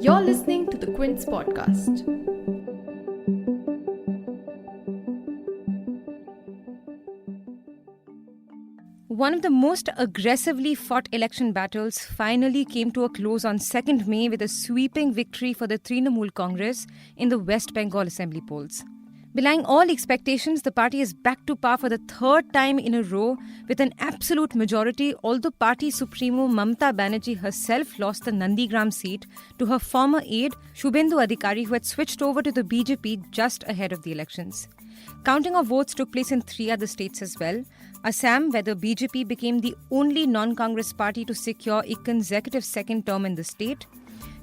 You're listening to the Quint podcast. One of the most aggressively fought election battles finally came to a close on 2nd May with a sweeping victory for the Trinamool Congress in the West Bengal Assembly polls. Belying all expectations, the party is back to power for the third time in a row with an absolute majority, although party supremo Mamata Banerjee herself lost the Nandigram seat to her former aide, Suvendhu Adhikari, who had switched over to the BJP just ahead of the elections. Counting of votes took place in 3 other states as well. Assam, where the BJP became the only non-Congress party to secure a consecutive second term in the state.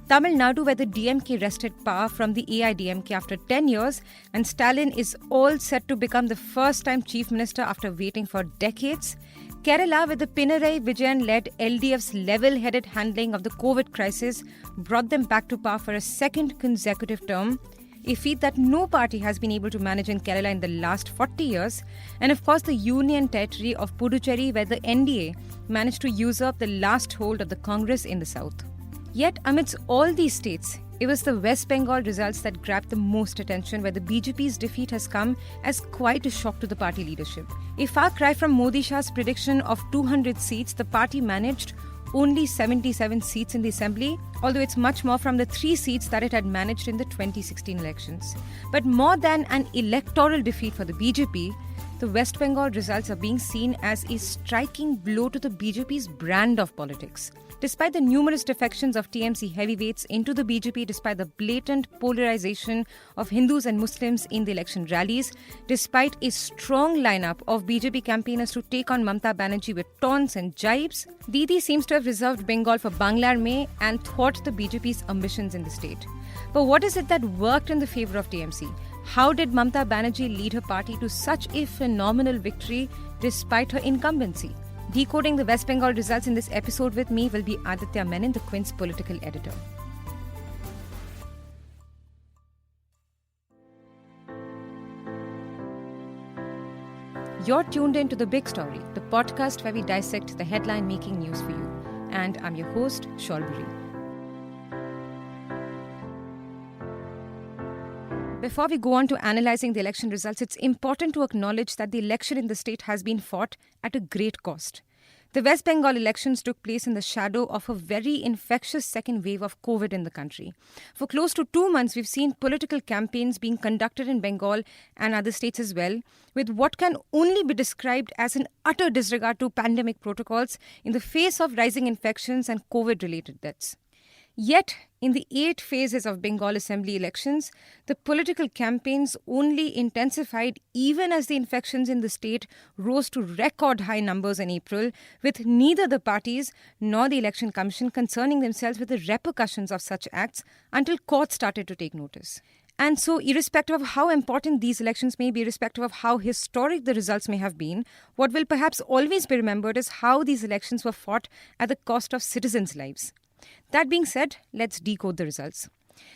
Tamil Nadu, where the DMK wrested power from the AIADMK after 10 years, and Stalin is all set to become the first-time chief minister after waiting for decades. Kerala, where the Pinarayi Vijayan-led LDF's level-headed handling of the COVID crisis brought them back to power for a second consecutive term, a feat that no party has been able to manage in Kerala in the last 40 years. And of course, the union territory of Puducherry, where the NDA managed to usurp the last hold of the Congress in the south. Yet, amidst all these states, it was the West Bengal results that grabbed the most attention, where the BJP's defeat has come as quite a shock to the party leadership. A far cry from Modi-Shah's prediction of 200 seats, the party managed only 77 seats in the assembly, although it's much more from the 3 seats that it had managed in the 2016 elections. But more than an electoral defeat for the BJP, the West Bengal results are being seen as a striking blow to the BJP's brand of politics. Despite the numerous defections of TMC heavyweights into the BJP, despite the blatant polarization of Hindus and Muslims in the election rallies, despite a strong lineup of BJP campaigners to take on Mamata Banerjee with taunts and jibes, Didi seems to have reserved Bengal for Banglar Mein and thwarted the BJP's ambitions in the state. But what is it that worked in the favour of TMC? How did Mamata Banerjee lead her party to such a phenomenal victory despite her incumbency? Decoding the West Bengal results in this episode with me will be Aditya Menon, the Quint's political editor. You're tuned in to The Big Story, the podcast where we dissect the headline-making news for you. And I'm your host, Shalburi. Before we go on to analysing the election results, it's important to acknowledge that the election in the state has been fought at a great cost. The West Bengal elections took place in the shadow of a very infectious second wave of COVID in the country. For close to 2 months, we've seen political campaigns being conducted in Bengal and other states as well, with what can only be described as an utter disregard to pandemic protocols in the face of rising infections and COVID-related deaths. Yet, in the 8 phases of Bengal Assembly elections, the political campaigns only intensified even as the infections in the state rose to record high numbers in April, with neither the parties nor the Election Commission concerning themselves with the repercussions of such acts until courts started to take notice. And so, irrespective of how important these elections may be, irrespective of how historic the results may have been, what will perhaps always be remembered is how these elections were fought at the cost of citizens' lives. That being said, let's decode the results.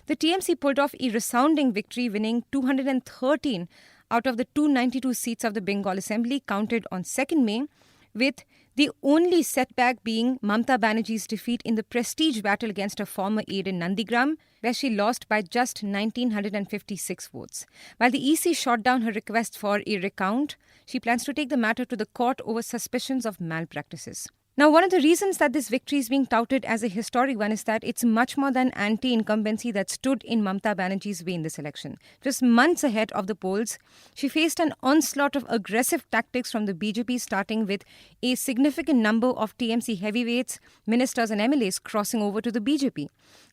The TMC pulled off a resounding victory, winning 213 out of the 292 seats of the Bengal Assembly counted on 2nd May, with the only setback being Mamata Banerjee's defeat in the prestige battle against her former aide in Nandigram, where she lost by just 1,956 votes. While the EC shot down her request for a recount, she plans to take the matter to the court over suspicions of malpractices. Now, one of the reasons that this victory is being touted as a historic one is that it's much more than anti-incumbency that stood in Mamata Banerjee's way in this election. Just months ahead of the polls, she faced an onslaught of aggressive tactics from the BJP, starting with a significant number of TMC heavyweights, ministers and MLAs crossing over to the BJP.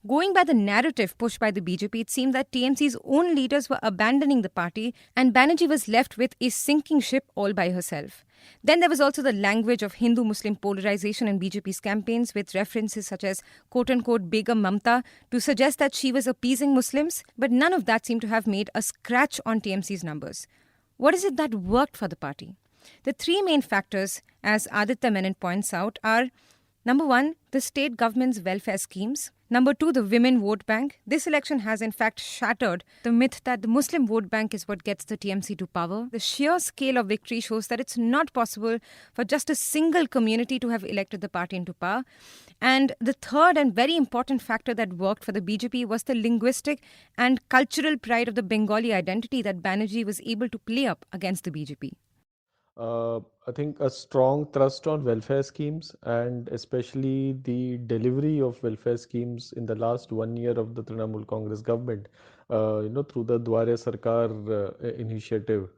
Going by the narrative pushed by the BJP, it seemed that TMC's own leaders were abandoning the party and Banerjee was left with a sinking ship all by herself. Then there was also the language of Hindu-Muslim polarization in BJP's campaigns, with references such as quote-unquote Begum Mamata to suggest that she was appeasing Muslims, but none of that seemed to have made a scratch on TMC's numbers. What is it that worked for the party? The 3 main factors, as Aditya Menon points out, are Number one, the state government's welfare schemes. Number two, the women vote bank. This election has in fact shattered the myth that the Muslim vote bank is what gets the TMC to power. The sheer scale of victory shows that it's not possible for just a single community to have elected the party into power. And the third and very important factor that worked for the BJP was the linguistic and cultural pride of the Bengali identity that Banerjee was able to play up against the BJP. I think a strong thrust on welfare schemes and especially the delivery of welfare schemes in the last 1 year of the Trinamool Congress government, through the Dware Sarkar initiative.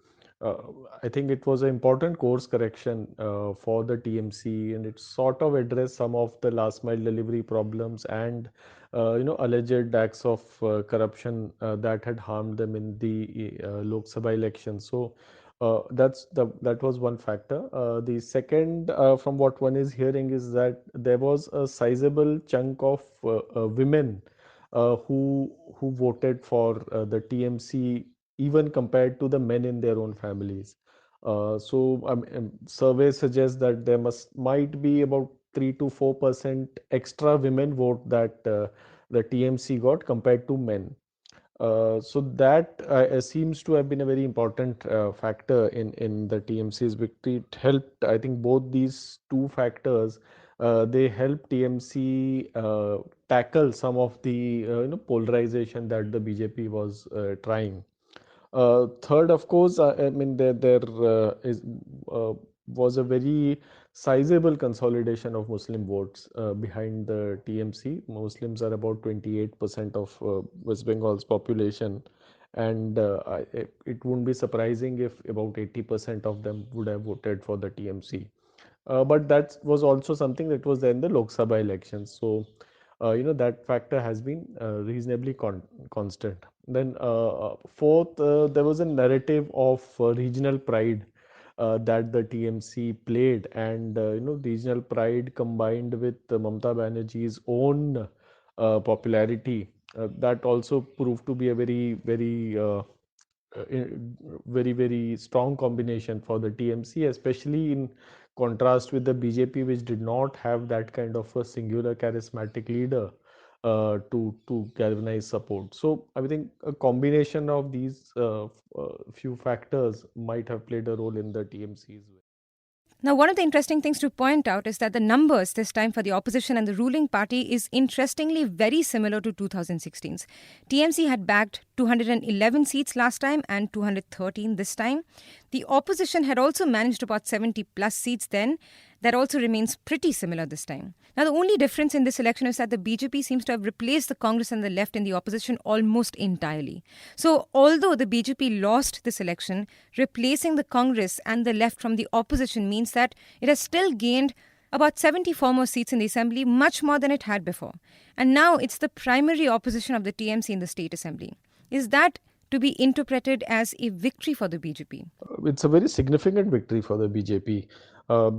Uh, I think it was an important course correction for the TMC, and it sort of addressed some of the last mile delivery problems and alleged acts of corruption that had harmed them in the Lok Sabha election. So that was one factor. The second, from what one is hearing, is that there was a sizable chunk of women who voted for the TMC, even compared to the men in their own families. Surveys suggest that there might be about 3 to 4% extra women vote that the TMC got compared to men. So that seems to have been a very important factor in the TMC's victory. It helped, I think, both these two factors. They helped TMC tackle some of the polarization that the BJP was trying. Third, of course, I mean there is was a very sizable consolidation of Muslim votes behind the TMC. Muslims are about 28% of West Bengal's population, and it wouldn't be surprising if about 80% of them would have voted for the TMC. But that was also something that was there in the Lok Sabha elections. So, that factor has been reasonably constant. Then, fourth, there was a narrative of regional pride that the TMC played, and regional pride combined with Mamata Banerjee's own popularity. That also proved to be a very strong combination for the TMC, especially in contrast with the BJP, which did not have that kind of a singular charismatic leader to galvanize support. So I think a combination of these few factors might have played a role in the TMC's way. Now, one of the interesting things to point out is that the numbers this time for the opposition and the ruling party is interestingly very similar to 2016's. TMC had bagged 211 seats last time and 213 this time. The opposition had also managed about 70 plus seats then. That also remains pretty similar this time. Now, the only difference in this election is that the BJP seems to have replaced the Congress and the left in the opposition almost entirely. So, although the BJP lost this election, replacing the Congress and the left from the opposition means that it has still gained about 74 more seats in the assembly, much more than it had before. And now it's the primary opposition of the TMC in the state assembly. Is that to be interpreted as a victory for the BJP? It's a very significant victory for the BJP.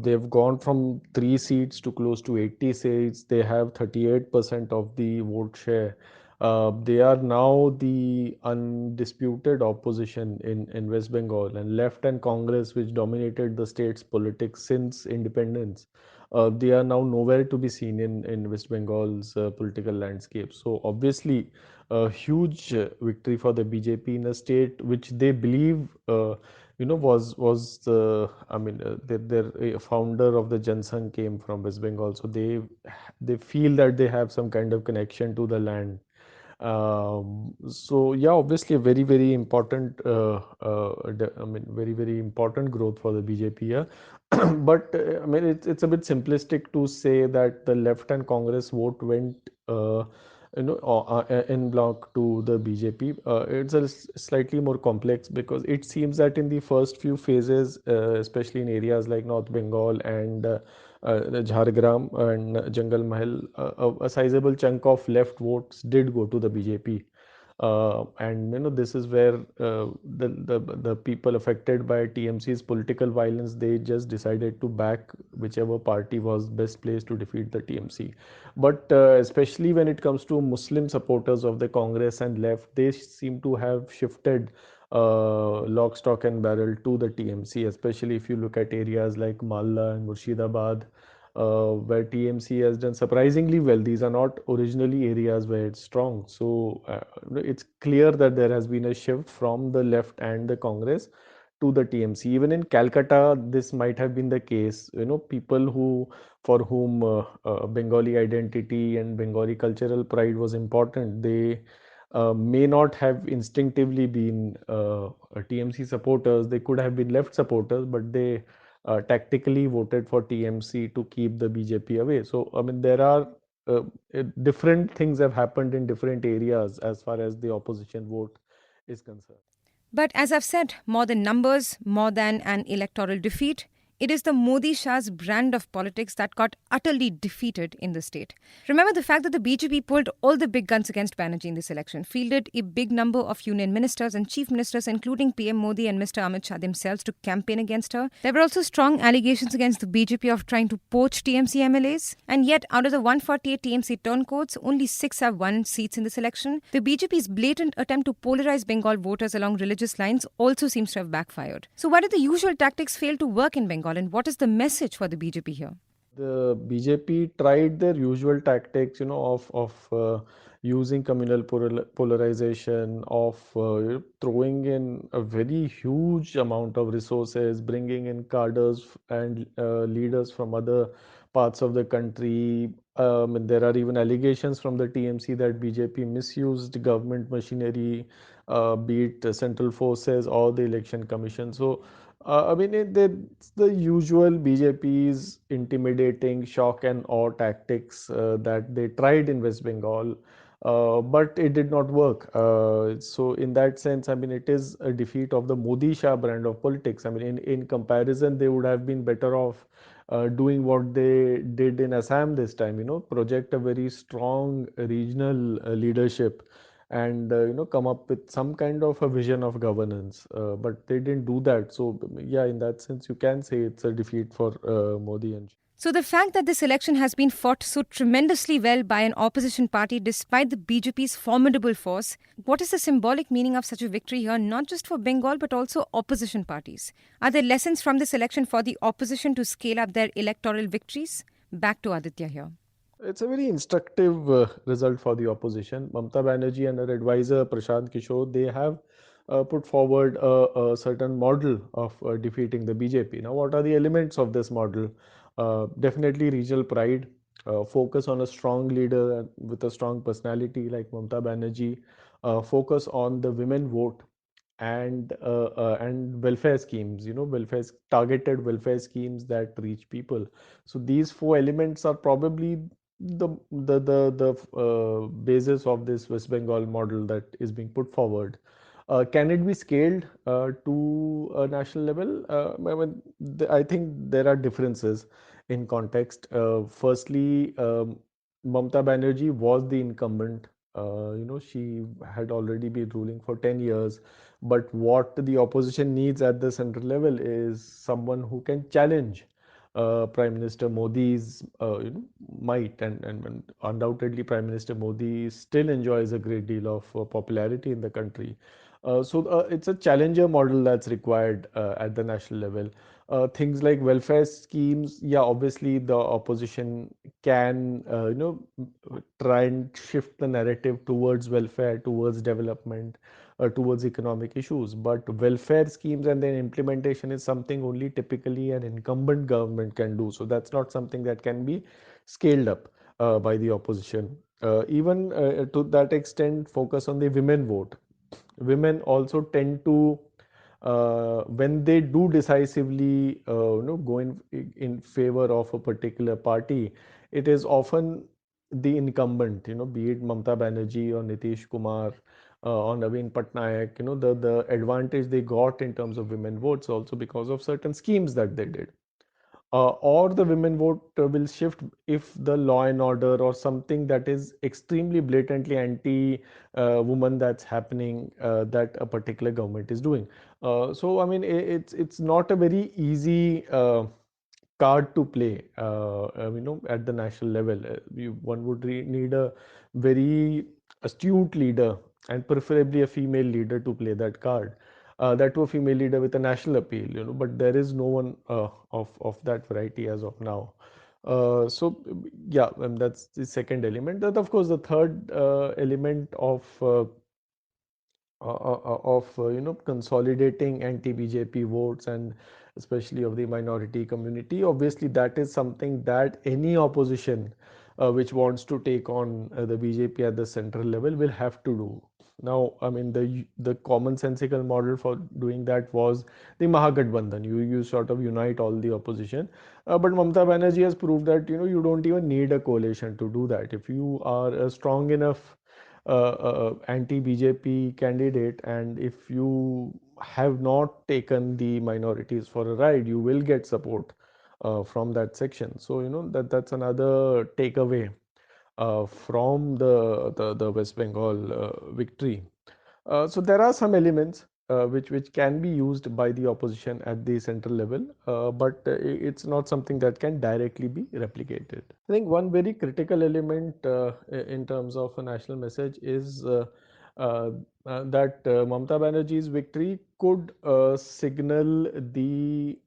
They've gone from 3 seats to close to 80 seats. They have 38% of the vote share. They are now the undisputed opposition in West Bengal, and left and Congress, which dominated the state's politics since independence. They are now nowhere to be seen in West Bengal's political landscape. So obviously, a huge victory for the BJP in a state which they believe, was the, I mean, their founder of the Jansangh came from West Bengal, so they feel that they have some kind of connection to the land. So yeah, obviously a very important, I mean, very important growth for the BJP here. But I mean, it's a bit simplistic to say that the left and Congress vote went, en bloc to the BJP. It's slightly more complex because it seems that in the first few phases, especially in areas like North Bengal and Jhargram and Jangal Mahal, a sizable chunk of left votes did go to the BJP. And this is where the people affected by TMC's political violence, they just decided to back whichever party was best placed to defeat the TMC. But especially when it comes to Muslim supporters of the Congress and left, they seem to have shifted lock, stock, and barrel to the TMC, especially if you look at areas like Malda and Murshidabad. where TMC has done surprisingly well. These are not originally areas where it's strong. So it's clear that there has been a shift from the left and the Congress to the TMC. Even in Calcutta, this might have been the case. People for whom Bengali identity and Bengali cultural pride was important, they may not have instinctively been TMC supporters. They could have been left supporters, but they tactically voted for TMC to keep the BJP away. So, I mean, there are different things have happened in different areas as far as the opposition vote is concerned. But as I've said, more than numbers, more than an electoral defeat, it is the Modi Shah's brand of politics that got utterly defeated in the state. Remember the fact that the BJP pulled all the big guns against Banerjee in this election, fielded a big number of union ministers and chief ministers, including PM Modi and Mr. Amit Shah themselves, to campaign against her. There were also strong allegations against the BJP of trying to poach TMC MLAs. And yet, out of the 148 TMC turncoats, only 6 have won seats in this election. The BJP's blatant attempt to polarize Bengal voters along religious lines also seems to have backfired. So why did the usual tactics fail to work in Bengal, and what is the message for the BJP here? The BJP tried their usual tactics, of using communal polarization, of throwing in a very huge amount of resources, bringing in cadres and leaders from other parts of the country. And there are even allegations from the TMC that BJP misused government machinery, be it central forces or the election commission. So I mean, it's the usual BJP's intimidating shock and awe tactics that they tried in West Bengal, but it did not work. So, in that sense, I mean, it is a defeat of the Modi-Shah brand of politics. I mean, in comparison, they would have been better off doing what they did in Assam this time, project a very strong regional leadership and come up with some kind of a vision of governance, but they didn't do that. So yeah, in that sense you can say it's a defeat for Modi and So the fact that this election has been fought so tremendously well by an opposition party despite the BJP's formidable force, what is the symbolic meaning of such a victory here, not just for Bengal but also opposition parties? Are there lessons from this election for the opposition to scale up their electoral victories? Back to Aditya here. it's a very instructive result for the opposition. Mamata Banerjee and her advisor Prashant Kishore, they have put forward a certain model of defeating the BJP. Now, what are the elements of this model? Definitely regional pride, focus on a strong leader with a strong personality like Mamata Banerjee, focus on the women vote, and welfare schemes, welfare targeted welfare schemes that reach people. So these four elements are probably the basis of this West Bengal model that is being put forward. Can it be scaled to a national level? I mean, I think there are differences in context. Firstly, Mamata Banerjee was the incumbent. She had already been ruling for 10 years. But what the opposition needs at the central level is someone who can challenge Prime Minister Modi's might, and undoubtedly Prime Minister Modi still enjoys a great deal of popularity in the country. So it's a challenger model that's required at the national level. Things like welfare schemes, yeah, obviously the opposition can, try and shift the narrative towards welfare, towards development, towards economic issues. But welfare schemes and their implementation is something only typically an incumbent government can do. So that's not something that can be scaled up by the opposition. Even to that extent, focus on the women vote. Women also tend to, when they do decisively, go in favor of a particular party, it is often the incumbent, be it Mamata Banerjee or Nitish Kumar or Naveen Patnaik, the advantage they got in terms of women votes also because of certain schemes that they did. Or the women vote will shift if the law and order or something that is extremely blatantly anti woman that's happening, that a particular government is doing. So I mean, it's not a very easy card to play, at the national level. One would need a very astute leader and preferably a female leader to play that card. That to a female leader with a national appeal, but there is no one of that variety as of now. That's the second element. That, of course, the third element of consolidating anti-BJP votes, and especially of the minority community. Obviously, that is something that any opposition which wants to take on the BJP at the central level will have to do. Now, I mean, the commonsensical model for doing that was the Mahagathbandhan. You sort of unite all the opposition, but Mamata Banerjee has proved that you don't even need a coalition to do that. If you are a strong enough anti-BJP candidate, and if you have not taken the minorities for a ride, you will get support from that section. So that's another takeaway from the West Bengal victory. So there are some elements which can be used by the opposition at the central level, but it's not something that can directly be replicated. I think one very critical element in terms of a national message is uh, that Mamata Banerjee's victory could signal the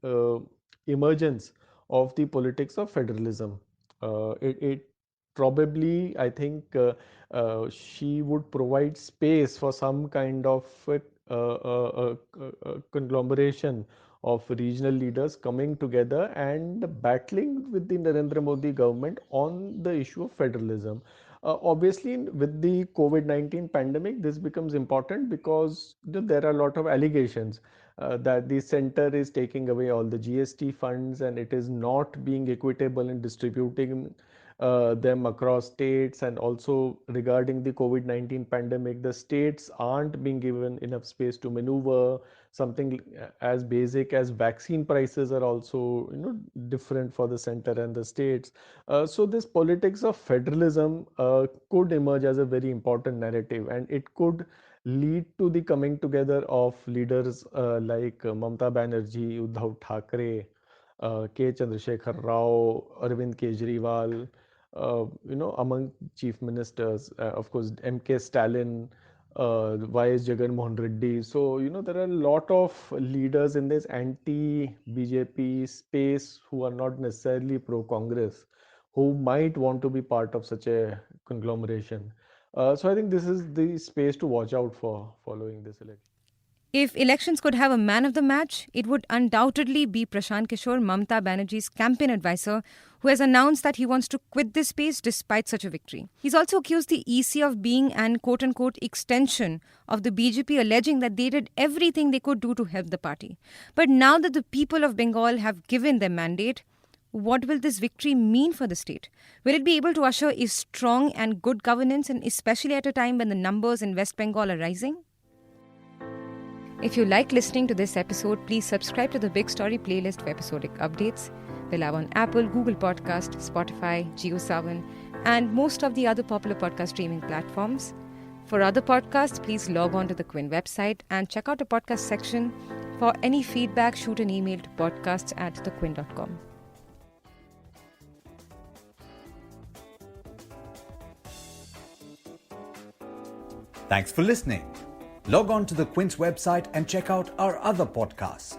emergence of the politics of federalism. It probably, I think, she would provide space for some kind of conglomeration of regional leaders coming together and battling with the Narendra Modi government on the issue of federalism. Obviously, with the COVID-19 pandemic, this becomes important because there are a lot of allegations that the center is taking away all the GST funds, and it is not being equitable in distributing them across states. And also regarding the COVID-19 pandemic, the states aren't being given enough space to maneuver. Something as basic as vaccine prices are also different for the center and the states. So this politics of federalism could emerge as a very important narrative, and it could lead to the coming together of leaders like Mamata Banerjee, Uddhav Thackeray, K. Chandrasekhar Rao, Arvind Kejriwal, among chief ministers, of course, MK Stalin, YS Jagan Mohan Reddy. So, there are a lot of leaders in this anti-BJP space who are not necessarily pro-Congress, who might want to be part of such a conglomeration. So I think this is the space to watch out for following this election. If elections could have a man of the match, it would undoubtedly be Prashant Kishore, Mamata Banerjee's campaign advisor, who has announced that he wants to quit this space despite such a victory. He's also accused the EC of being an quote-unquote extension of the BJP, alleging that they did everything they could do to help the party. But now that the people of Bengal have given their mandate, what will this victory mean for the state? Will it be able to usher a strong and good governance, and especially at a time when the numbers in West Bengal are rising? If you like listening to this episode, please subscribe to the Big Story playlist for episodic updates. We're live on Apple, Google Podcast, Spotify, JioSaavn, and most of the other popular podcast streaming platforms. For other podcasts, please log on to the Quint website and check out the podcast section. For any feedback, shoot an email to podcasts@thequint.com. Thanks for listening. Log on to the Quint's website and check out our other podcasts.